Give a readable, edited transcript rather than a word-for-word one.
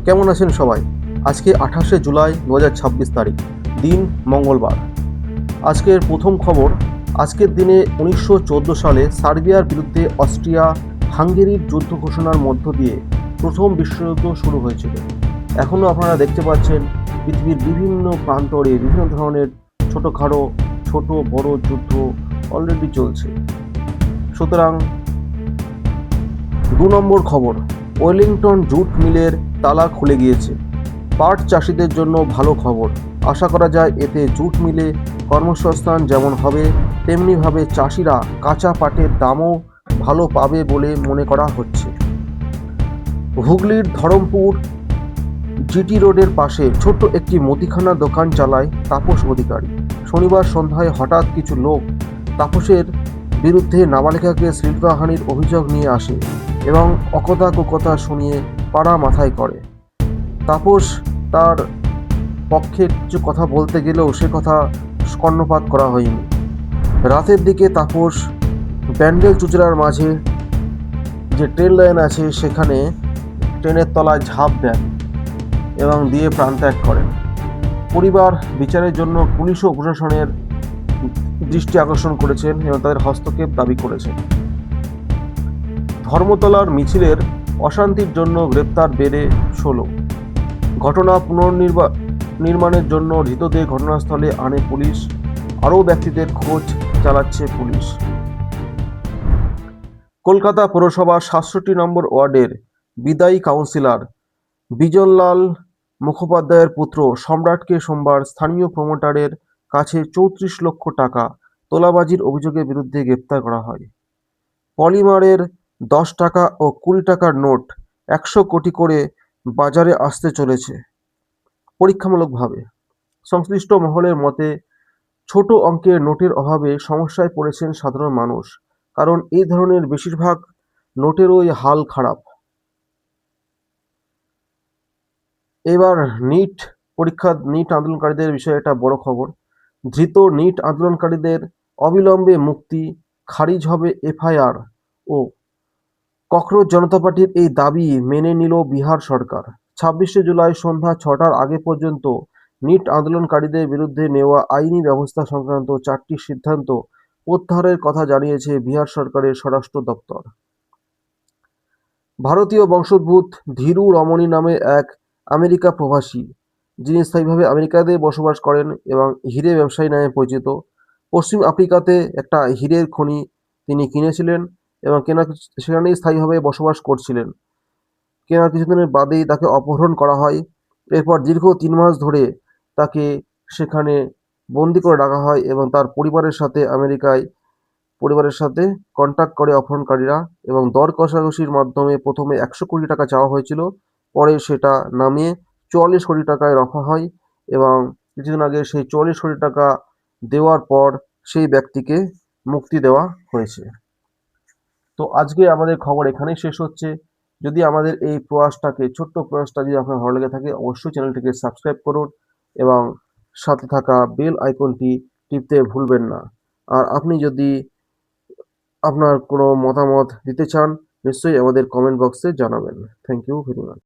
কেমন আছেন সবাই? আজকে 28শে জুলাই 2026 তারিখ, দিন মঙ্গলবার। আজকের প্রথম খবর, আজকের দিনে 1914 সালে সার্বিয়ার বিরুদ্ধে অস্ট্রিয়া হাঙ্গেরির যুদ্ধ ঘোষণার মধ্য দিয়ে প্রথম বিশ্বযুদ্ধ শুরু হয়েছিল। এখনও আপনারা দেখতে পাচ্ছেন পৃথিবীর বিভিন্ন প্রান্তরে বিভিন্ন ধরনের ছোটোখাটো ছোট বড় যুদ্ধ অলরেডি চলছে। সুতরাং 2 নম্বর খবর, ওয়েলিংটন জুট মিলের তালা খুলে গিয়েছে। পাট চাষিদের জন্য ভালো খবর। আশা করা যায় এতে জুট মিলে কর্মসংস্থান যেমন হবে, তেমনিভাবে চাষিরা কাঁচা পাটের দামও ভালো পাবে বলে মনে করা হচ্ছে। হুগলির ধরমপুর জিটি রোডের পাশে ছোট্ট একটি মুদিখানা দোকান চালায় তাপস অধিকারী। শনিবার সন্ধ্যায় হঠাৎ কিছু লোক তাপসের বিরুদ্ধে নাবালিকাকে শ্লীলতাহানির অভিযোগ নিয়ে আসে এবং অকথা কুকথা শুনিয়ে পাড়া মাথায় করে। তাপস তার পক্ষে কিছু কথা বলতে গেলেও সে কথা কর্ণপাত করা হয়নি। রাতের দিকে তাপস ব্যান্ডেল চুচড়ার মাঝে যে ট্রেন লাইন আছে সেখানে ট্রেনের তলায় ঝাঁপ দেন এবং দিয়ে প্রাণত্যাগ করেন। পরিবার বিচারের জন্য পুলিশ ও প্রশাসনের দৃষ্টি আকর্ষণ করেছেন এবং তাদের হস্তক্ষেপ দাবি করেছেন। ধর্মতলার মিছিলের অশান্তির জন্য গ্রেপ্তার বেড়ে 16। ঘটনা পুনর্নির্মাণের জন্য ধৃতদের ঘটনাস্থলে আনে পুলিশ। আরও ব্যক্তিদের খোঁজ চালাচ্ছে পুলিশ। কলকাতা পৌরসভার 67 নম্বর ওয়ার্ডের বিদায়ী কাউন্সিলর বিজনলাল মুখোপাধ্যায়ের পুত্র সম্রাটকে সোমবার স্থানীয় প্রমোটারের কাছে 34 লক্ষ টাকা তোলাবাজির অভিযোগের বিরুদ্ধে গ্রেপ্তার করা হয়। পলিমারের 10 টাকা ও 20 টাকার নোট 100 কোটি করে বাজারে আসতে চলেছে পরীক্ষামূলকভাবে। সংশ্লিষ্ট মহলের মতে, ছোট অঙ্কের নোটের অভাবে সমস্যায় পড়েছেন সাধারণ মানুষ, কারণ এই ধরনের বেশিরভাগ নোটেরই হাল খারাপ। এবার নিট আন্দোলনকারীদের বিষয়ে একটা বড় খবর। ধৃত নিট আন্দোলনকারীদের অবিলম্বে মুক্তি, খারিজ হবে এফআইআর ও ককরোচ জনতা পার্টির এই দাবি মেনে নিল বিহার সরকার। 26শে জুলাই সন্ধ্যা 6টার আগে পর্যন্ত নিট আন্দোলনকারীদের বিরুদ্ধে নেওয়া আইনি ব্যবস্থা সংক্রান্ত 4টি সিদ্ধান্ত প্রত্যাহারের কথা জানিয়েছে বিহার সরকারের স্বরাষ্ট্র দপ্তর। ভারতীয় বংশোদ্ভূত ধীরু রমণী নামে এক আমেরিকা প্রবাসী, যিনি স্থায়ীভাবে আমেরিকাতে বসবাস করেন এবং হিরে ব্যবসায়ী নামে পরিচিত, পশ্চিম আফ্রিকাতে একটা হীরের খনি তিনি কিনেছিলেন এবং সেখানেই স্থায়ীভাবে বসবাস করছিলেন। কেনার কিছুদিনের বাদেই তাকে অপহরণ করা হয়। এরপর দীর্ঘ 3 মাস ধরে তাকে সেখানে বন্দি করে রাখা হয় এবং তার পরিবারের সাথে কন্ট্যাক্ট করে অপহরণকারীরা এবং দর কষাকষির মাধ্যমে প্রথমে 100 কোটি টাকা চাওয়া হয়েছিল, পরে সেটা নামিয়ে 44 কোটি টাকায় রাখা হয় এবং কিছুদিন আগে সেই 44 কোটি টাকা দেওয়ার পর সেই ব্যক্তিকে মুক্তি দেওয়া হয়েছে। তো আজকে আমাদের খবর এখানেই শেষ হচ্ছে। যদি আমাদের এই ছোট্ট প্রয়াসটা যদি আপনার ভালো লেগে থাকে, অবশ্যই চ্যানেলটিকে সাবস্ক্রাইব করুন এবং সাথে থাকা বেল আইকনটি টিপতে ভুলবেন না। আর আপনি যদি আপনার কোনো মতামত দিতে চান, নিশ্চয়ই আমাদের কমেন্ট বক্সে জানাবেন। Thank you very much.